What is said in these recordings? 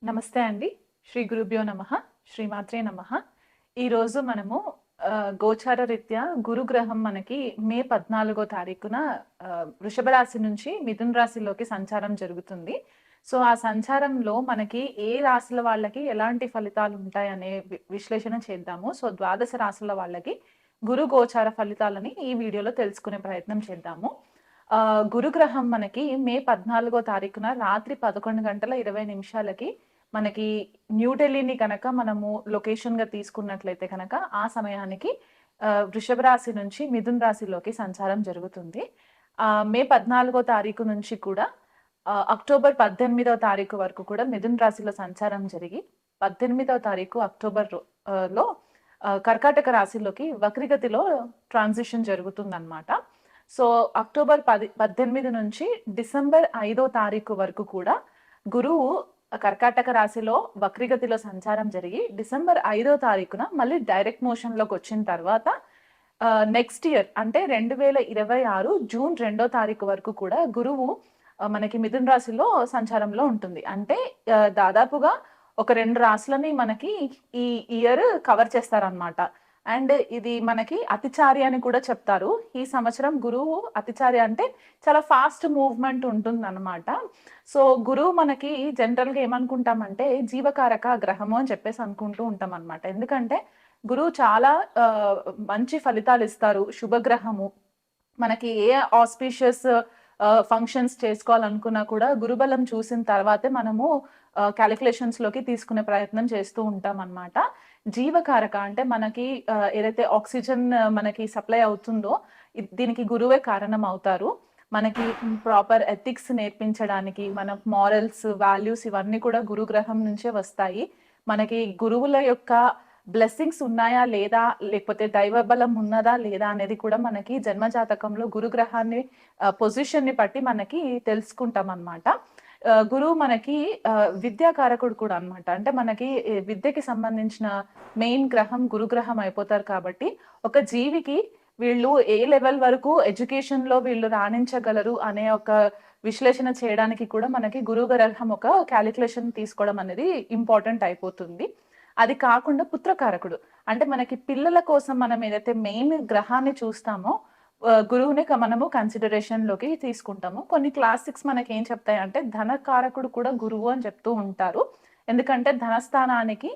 నమస్తే అండి. శ్రీ గురుభ్యో నమః. శ్రీమాత్రే నమః. ఈరోజు మనము గోచార రీత్యా గురుగ్రహం మనకి మే 14 తారీఖున వృషభ రాశి నుంచి మిథున రాశిలోకి సంచారం జరుగుతుంది. సో, ఆ సంచారంలో మనకి ఏ రాశుల వాళ్ళకి ఎలాంటి ఫలితాలుంటాయనే విశ్లేషణ చేద్దాము. సో, ద్వాదశ రాశుల వాళ్ళకి గురు గోచార ఫలితాలని ఈ వీడియోలో తెలుసుకునే ప్రయత్నం చేద్దాము. గురుగ్రహం మనకి మే 14 తారీఖున రాత్రి 11:20 మనకి న్యూఢిల్లీని గనక మనము లొకేషన్‌గా తీసుకున్నట్లయితే గనక ఆ సమయానికి వృషభ రాశి నుంచి మిథున రాశిలోకి సంచారం జరుగుతుంది. మే 14 తారీఖు నుంచి కూడా అక్టోబర్ 18 తారీఖు వరకు కూడా మిథున రాశిలో సంచారం జరిగి 18 తారీఖు అక్టోబర్ లో కర్కాటక రాశిలోకి వక్రగతిలో ట్రాన్సిషన్ జరుగుతుందన్నమాట. సో, అక్టోబర్ 18 నుంచి డిసెంబర్ 5 తారీఖు వరకు కూడా గురువు కర్కాటక రాశిలో వక్రగతిలో సంచారం జరిగి డిసెంబర్ 5 తారీఖున మళ్ళీ డైరెక్ట్ మోషన్‌లోకి వచ్చిన తర్వాత నెక్స్ట్ ఇయర్ అంటే 2026 జూన్ 2 తారీఖు వరకు కూడా గురువు మనకి మిథున రాశిలో సంచారంలో ఉంటుంది. అంటే దాదాపుగా ఒక 2 రాశులని మనకి ఈ ఇయర్ కవర్ చేస్తారనమాట. అండ్ ఇది మనకి అతిచారి అని కూడా చెప్తారు. ఈ సంవత్సరం గురువు అతిచారి అంటే చాలా ఫాస్ట్ మూవ్‌మెంట్ ఉంటుందన్నమాట. సో, గురువు మనకి జనరల్‌గా ఏమనుకుంటామంటే జీవకారక గ్రహము అని చెప్పేసి అనుకుంటూ ఉంటామన్నమాట. ఎందుకంటే గురువు చాలా మంచి ఫలితాలిస్తారు. శుభగ్రహము. మనకి ఏ ఆస్పీషియస్ ఫంక్షన్స్ చేసుకోవాలనుకున్నా కూడా గురుబలం చూసిన తర్వాతే మనము క్యాలిక్యులేషన్స్‌లోకి తీసుకునే ప్రయత్నం చేస్తూ ఉంటామన్నమాట. జీవకారక అంటే మనకి ఏదైతే ఆక్సిజన్ మనకి సప్లై అవుతుందో దీనికి గురువే కారణం అవుతారు. మనకి ప్రాపర్ ఎథిక్స్ నేర్పించడానికి మన మారల్స్, వాల్యూస్ ఇవన్నీ కూడా గురుగ్రహం నుంచే వస్తాయి. మనకి గురువుల యొక్క బ్లెస్సింగ్స్ ఉన్నాయా లేదా, లేకపోతే దైవ బలం ఉన్నదా లేదా అనేది కూడా మనకి జన్మజాతకంలో గురుగ్రహాన్ని పొజిషన్‌ని బట్టి మనకి తెలుసుకుంటామన్నమాట. గురువు మనకి విద్యాకారకుడు కూడా అన్నమాట. అంటే మనకి విద్యకి సంబంధించిన మెయిన్ గ్రహం గురుగ్రహం అయిపోతారు కాబట్టి, ఒక జీవికి వీళ్ళు ఏ లెవెల్ వరకు ఎడ్యుకేషన్‌లో వీళ్ళు రాణించగలరు అనే ఒక విశ్లేషణ చేయడానికి కూడా మనకి గురువు గ్రహం ఒక కాలిక్యులేషన్ తీసుకోవడం అనేది ఇంపార్టెంట్ అయిపోతుంది. అది కాకుండా పుత్రకారకుడు. అంటే మనకి పిల్లల కోసం మనం ఏదైతే మెయిన్ గ్రహాన్ని చూస్తామో గురువుని మనము కన్సిడరేషన్‌లోకి తీసుకుంటాము. కొన్ని క్లాసిక్స్ మనకేం చెప్తాయంటే ధనకారకుడు కూడా గురువు అని చెప్తూ ఉంటారు. ఎందుకంటే ధనస్థానానికి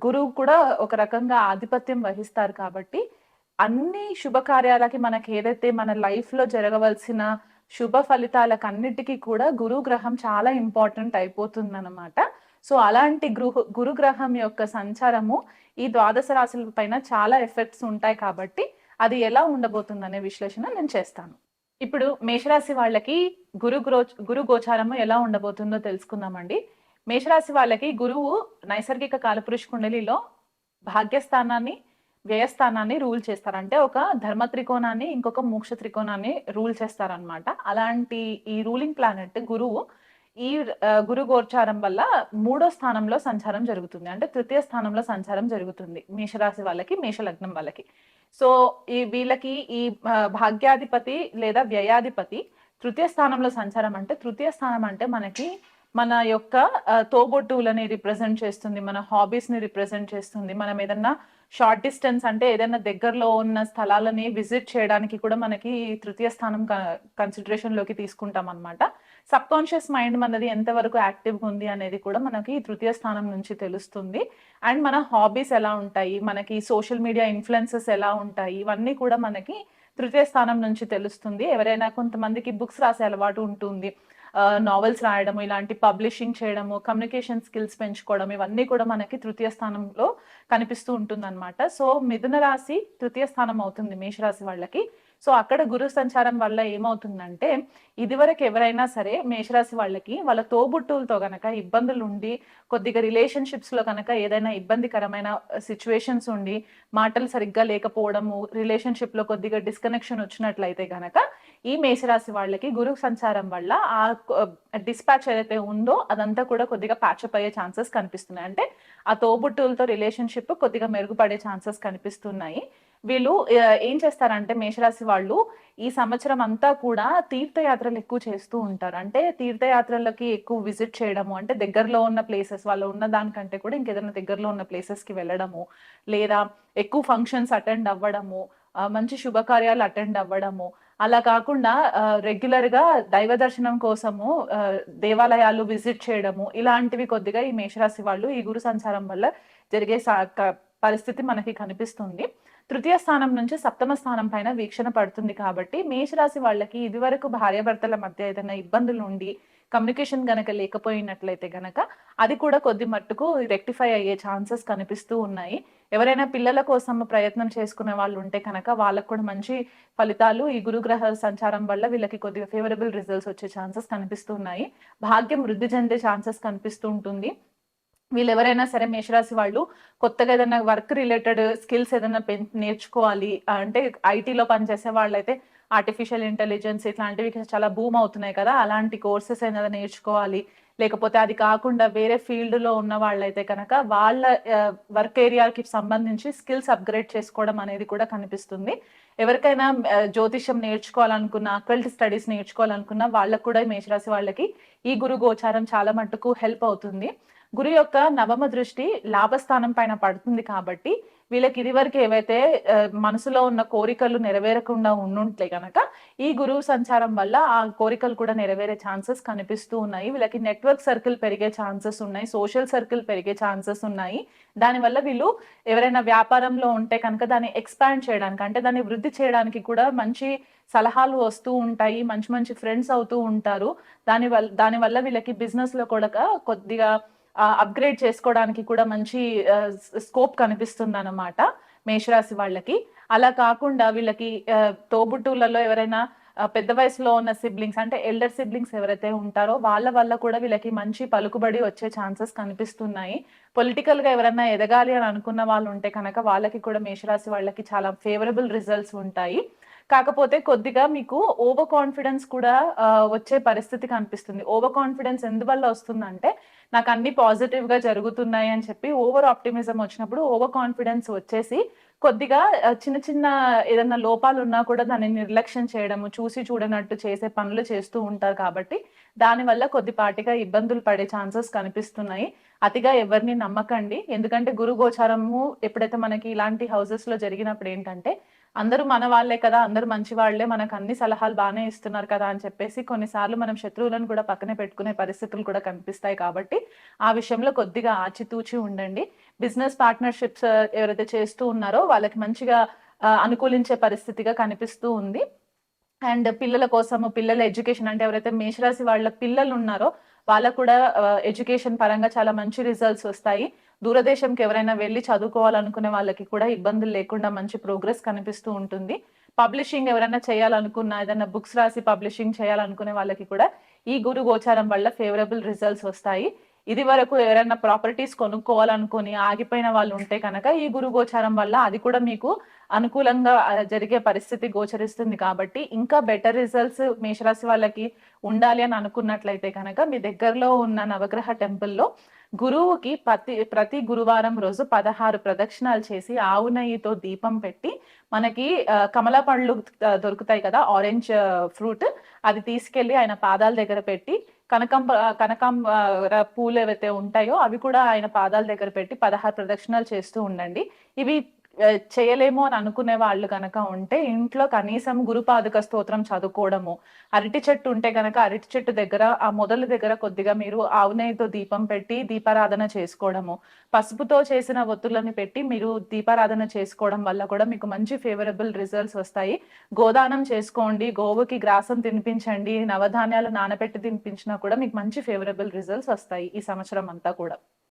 గురువు కూడా ఒక రకంగా ఆధిపత్యం వహిస్తారు కాబట్టి, అన్ని శుభకార్యాలకి మనకేదైతే మన లైఫ్‌లో జరగవలసిన శుభ ఫలితాలకన్నిటికి కూడా గురుగ్రహం చాలా ఇంపార్టెంట్ అయిపోతుందనమాట. సో, అలాంటి గురుగ్రహం యొక్క సంచారము ఈ ద్వాదశ రాశుల పైన చాలా ఎఫెక్ట్స్ ఉంటాయి కాబట్టి, అది ఎలా ఉండబోతుందనే విశ్లేషణ నేను చేస్తాను. ఇప్పుడు మేషరాశి వాళ్ళకి గురు గోచారము ఎలా ఉండబోతుందో తెలుసుకుందామండి. మేషరాశి వాళ్ళకి గురువు నైసర్గిక కాలపురుష కుండలిలో భాగ్యస్థానాన్ని, వ్యయస్థానాన్ని రూల్ చేస్తారు. అంటే ఒక ధర్మ త్రికోణాన్ని, ఇంకొక మోక్ష త్రికోణాన్ని రూల్ చేస్తారనమాట. అలాంటి ఈ రూలింగ్ ప్లానెట్ గురువు ఈ గురు గోచారం వల్ల 3వ స్థానంలో సంచారం జరుగుతుంది. అంటే తృతీయ స్థానంలో సంచారం జరుగుతుంది. మేషరాశి వాళ్ళకి, మేష లగ్నం వాళ్ళకి. సో, వీళ్ళకి ఈ భాగ్యాధిపతి లేదా వ్యయాధిపతి తృతీయ స్థానంలో సంచారం అంటే, తృతీయ స్థానం అంటే మనకి మన యొక్క తోబుట్టువులని రిప్రజెంట్ చేస్తుంది. మన హాబీస్‌ని రిప్రజెంట్ చేస్తుంది. మనం ఏదన్నా షార్ట్ డిస్టెన్స్ అంటే ఏదైనా దగ్గరలో ఉన్న స్థలాలని విజిట్ చేయడానికి కూడా మనకి తృతీయ స్థానం కన్సిడరేషన్‌లోకి తీసుకుంటామన్నమాట. సబ్‌కాన్షియస్ మైండ్ మనది ఎంతవరకు యాక్టివ్‌గా ఉంది అనేది కూడా మనకి తృతీయ స్థానం నుంచి తెలుస్తుంది. అండ్ మన హాబీస్ ఎలా ఉంటాయి, మనకి సోషల్ మీడియా ఇన్‌ఫ్లుయెన్సెస్ ఎలా ఉంటాయి, ఇవన్నీ కూడా మనకి తృతీయ స్థానం నుంచి తెలుస్తుంది. ఎవరైనా కొంతమందికి బుక్స్ రాసే అలవాటు ఉంటుంది. నావెల్స్ రాయడము, ఇలాంటి పబ్లిషింగ్ చేయడము, కమ్యూనికేషన్ స్కిల్స్ పెంచుకోవడం ఇవన్నీ కూడా మనకి తృతీయ స్థానంలో కనిపిస్తూ ఉంటుందన్నమాట. సో, మిథున రాశి తృతీయ స్థానం అవుతుంది మేషరాశి వాళ్ళకి. సో, అక్కడ గురు సంచారం వల్ల ఏమవుతుందంటే, ఇదివరకు ఎవరైనా సరే మేషరాశి వాళ్ళకి వాళ్ళ తోబుట్టువులతో గనక ఇబ్బందులుండి, కొద్దిగా రిలేషన్‌షిప్స్‌లో గనక ఏదైనా ఇబ్బందికరమైన సిట్యుయేషన్స్ ఉండి, మాటలు సరిగ్గా లేకపోవడము, రిలేషన్‌షిప్‌లో కొద్దిగా డిస్‌కనెక్షన్ వచ్చినట్లయితే గనక, ఈ మేషరాశి వాళ్ళకి గురు సంచారం వల్ల ఆ డిస్పాచ్ ఏదైతే ఉందో అదంతా కూడా కొద్దిగా ప్యాచప్ అయ్యే ఛాన్సెస్ కనిపిస్తున్నాయి. అంటే ఆ తోబుట్టువులతో రిలేషన్‌షిప్ కొద్దిగా మెరుగుపడే ఛాన్సెస్ కనిపిస్తున్నాయి. వీళ్ళు ఏం చేస్తారంటే మేషరాశి వాళ్ళు ఈ సంవత్సరం అంతా కూడా తీర్థయాత్రలు ఎక్కువ చేస్తూ ఉంటారు. అంటే తీర్థయాత్రలకి ఎక్కువ విజిట్ చేయడము, అంటే దగ్గరలో ఉన్న ప్లేసెస్ వాళ్ళు ఉన్న దానికంటే కూడా ఇంకేదైనా దగ్గరలో ఉన్న ప్లేసెస్‌కి వెళ్ళడము, లేదా ఎక్కువ ఫంక్షన్స్ అటెండ్ అవ్వడము, మంచి శుభకార్యాలు అటెండ్ అవ్వడము. అలా కాకుండా రెగ్యులర్‌గా దైవ దర్శనం కోసము దేవాలయాలు విజిట్ చేయడము, ఇలాంటివి కొద్దిగా ఈ మేషరాశి వాళ్ళు ఈ గురు సంచారం వల్ల జరిగే పరిస్థితి మనకి కనిపిస్తుంది. తృతీయ స్థానం నుంచి సప్తమ స్థానం పైన వీక్షణ పడుతుంది కాబట్టి మేషరాశి వాళ్ళకి ఇదివరకు భార్యాభర్తల మధ్య ఏదైనా ఇబ్బందులు ఉండి కమ్యూనికేషన్ గనక లేకపోయినట్లయితే గనక అది కూడా కొద్ది మట్టుకు రెక్టిఫై అయ్యే ఛాన్సెస్ కనిపిస్తూ ఉన్నాయి. ఎవరైనా పిల్లల కోసం ప్రయత్నం చేసుకునే వాళ్ళు ఉంటే కనుక వాళ్ళకు కూడా మంచి ఫలితాలు ఈ గురుగ్రహ సంచారం వల్ల వీళ్ళకి కొద్దిగా ఫేవరబుల్ రిజల్ట్స్ వచ్చే ఛాన్సెస్ కనిపిస్తూ ఉన్నాయి. భాగ్యం వృద్ధి చెందే ఛాన్సెస్ కనిపిస్తూ ఉంటుంది. వీళ్ళెవరైనా సరే మేషరాశి వాళ్ళు కొత్తగా ఏదైనా వర్క్ రిలేటెడ్ స్కిల్స్ ఏదైనా నేర్చుకోవాలి అంటే ఐటీలో పనిచేసే వాళ్ళైతే ఆర్టిఫిషియల్ ఇంటెలిజెన్స్ ఇట్లాంటివి చాలా బూమ్ అవుతున్నాయి కదా! అలాంటి కోర్సెస్ ఏదైనా నేర్చుకోవాలి. లేకపోతే అది కాకుండా వేరే ఫీల్డ్‌లో ఉన్న వాళ్ళైతే కనుక వాళ్ళ వర్క్ ఏరియాకి సంబంధించి స్కిల్స్ అప్‌గ్రేడ్ చేసుకోవడం అనేది కూడా కనిపిస్తుంది. ఎవరికైనా జ్యోతిష్యం నేర్చుకోవాలనుకున్న, అకల్ట్ స్టడీస్ నేర్చుకోవాలనుకున్న వాళ్ళకి కూడా మేషరాశి వాళ్ళకి ఈ గురు గోచారం చాలా మట్టుకు హెల్ప్ అవుతుంది. గురు యొక్క నవమ దృష్టి లాభస్థానం పైన పడుతుంది కాబట్టి వీళ్ళకి ఇదివరకు ఏవైతే మనసులో ఉన్న కోరికలు నెరవేరకుండా ఉండుంటే గనక ఈ గురువు సంచారం వల్ల ఆ కోరికలు కూడా నెరవేరే ఛాన్సెస్ కనిపిస్తూ ఉన్నాయి. వీళ్ళకి నెట్వర్క్ సర్కిల్ పెరిగే ఛాన్సెస్ ఉన్నాయి. సోషల్ సర్కిల్ పెరిగే ఛాన్సెస్ ఉన్నాయి. దానివల్ల వీళ్ళు ఎవరైనా వ్యాపారంలో ఉంటే కనుక దాన్ని ఎక్స్పాండ్ చేయడానికి, అంటే దాన్ని వృద్ధి చేయడానికి కూడా మంచి సలహాలు వస్తూ ఉంటాయి. మంచి మంచి ఫ్రెండ్స్ అవుతూ ఉంటారు. దానివల్ల వీళ్ళకి బిజినెస్‌లో కూడా కొద్దిగా అప్‌గ్రేడ్ చేసుకోవడానికి కూడా మంచి స్కోప్ కనిపిస్తుందన్నమాట మేషరాశి వాళ్ళకి. అలా కాకుండా వీళ్ళకి తోబుట్టువులలో ఎవరైనా పెద్ద వయసులో ఉన్న సిబ్లింగ్స్ అంటే ఎల్డర్ సిబ్లింగ్స్ ఎవరైతే ఉంటారో వాళ్ళ వల్ల కూడా వీళ్ళకి మంచి పలుకుబడి వచ్చే ఛాన్సెస్ కనిపిస్తున్నాయి. పొలిటికల్‌గా ఎవరైనా ఎదగాలి అని అనుకున్న వాళ్ళు ఉంటే కనుక వాళ్ళకి కూడా మేషరాశి వాళ్ళకి చాలా ఫేవరబుల్ రిజల్ట్స్ ఉంటాయి. కాకపోతే కొద్దిగా మీకు ఓవర్ కాన్ఫిడెన్స్ కూడా వచ్చే పరిస్థితి కనిపిస్తుంది. ఓవర్ కాన్ఫిడెన్స్ ఎందువల్ల వస్తుందంటే, నాకు అన్ని పాజిటివ్‌గా జరుగుతున్నాయి అని చెప్పి ఓవర్ ఆప్టిమిజం వచ్చినప్పుడు ఓవర్ కాన్ఫిడెన్స్ వచ్చేసి కొద్దిగా చిన్న చిన్న ఏదన్నా లోపాలున్నా కూడా దాన్ని నిర్లక్ష్యం చేయడము, చూసి చూడనట్టు చేసే పనులు చేస్తూ ఉంటారు కాబట్టి, దానివల్ల కొద్దిపాటిగా ఇబ్బందులు పడే ఛాన్సెస్ కనిపిస్తున్నాయి. అతిగా ఎవరిని నమ్మకండి. ఎందుకంటే గురు గోచారము ఎప్పుడైతే మనకి ఇలాంటి హౌసెస్‌లో జరిగినప్పుడు ఏంటంటే, అందరూ మన వాళ్ళే కదా! అందరూ మంచి వాళ్ళే. మనకు అన్ని సలహాలు బానే ఇస్తున్నారు కదా! అని చెప్పేసి కొన్నిసార్లు మనం శత్రువులను కూడా పక్కనే పెట్టుకునే పరిస్థితులు కూడా కనిపిస్తాయి కాబట్టి, ఆ విషయంలో కొద్దిగా ఆచితూచి ఉండండి. బిజినెస్ పార్ట్నర్‌షిప్స్ ఎవరైతే చేస్తూ ఉన్నారో వాళ్ళకి మంచిగా అనుకూలించే పరిస్థితిగా కనిపిస్తూ ఉంది. అండ్ పిల్లల కోసము పిల్లల ఎడ్యుకేషన్ అంటే ఎవరైతే మేషరాశి వాళ్ళ పిల్లలున్నారో వాళ్ళకు కూడా ఎడ్యుకేషన్ పరంగా చాలా మంచి రిజల్ట్స్ వస్తాయి. దూరదేశంకి ఎవరైనా వెళ్లి చదువుకోవాలనుకునే వాళ్ళకి కూడా ఇబ్బందులు లేకుండా మంచి ప్రోగ్రెస్ కనిపిస్తూ ఉంటుంది. పబ్లిషింగ్ ఎవరైనా చేయాలనుకున్న, ఏదైనా బుక్స్ రాసి పబ్లిషింగ్ చేయాలనుకునే వాళ్ళకి కూడా ఈ గురు గోచారం వల్ల ఫేవరబుల్ రిజల్ట్స్ వస్తాయి. ఇది వరకు ఎవరైనా ప్రాపర్టీస్ కొనుక్కోవాలనుకుని ఆగిపోయిన వాళ్ళు ఉంటే కనుక ఈ గురు గోచారం వల్ల అది కూడా మీకు అనుకూలంగా జరిగే పరిస్థితి గోచరిస్తుంది కాబట్టి ఇంకా బెటర్ రిజల్ట్స్ మేషరాశి వాళ్ళకి ఉండాలి అని అనుకున్నట్లయితే కనుక మీ దగ్గరలో ఉన్న నవగ్రహ టెంపుల్‌లో గురువుకి ప్రతి గురువారం రోజు 16 ప్రదక్షిణాలు చేసి ఆవు నెయ్యితో దీపం పెట్టి మనకి కమలా పండ్లు దొరుకుతాయి కదా! ఆరెంజ్ ఫ్రూట్ అది తీసుకెళ్ళి ఆయన పాదాల దగ్గర పెట్టి పూలు ఏవైతే ఉంటాయో అవి కూడా ఆయన పాదాల దగ్గర పెట్టి 16 ప్రదక్షిణాలు చేస్తూ ఉండండి. ఇవి చేయలేము అని అనుకునే వాళ్ళు గనక ఉంటే ఇంట్లో కనీసం గురుపాదుక స్తోత్రం చదువుకోవడము, అరటి చెట్టు ఉంటే గనక అరటి చెట్టు దగ్గర ఆ మొదలు దగ్గర కొద్దిగా మీరు ఆవు నెయ్యితో దీపం పెట్టి దీపారాధన చేసుకోవడము, పసుపుతో చేసిన ఒత్తులను పెట్టి మీరు దీపారాధన చేసుకోవడం వల్ల కూడా మీకు మంచి ఫేవరబుల్ రిజల్ట్స్ వస్తాయి. గోదానం చేసుకోండి, గోవుకి గ్రాసం తినిపించండి, నవధాన్యాలు నానబెట్టి తినిపించినా కూడా మీకు మంచి ఫేవరబుల్ రిజల్ట్స్ వస్తాయి ఈ సంవత్సరం అంతా కూడా.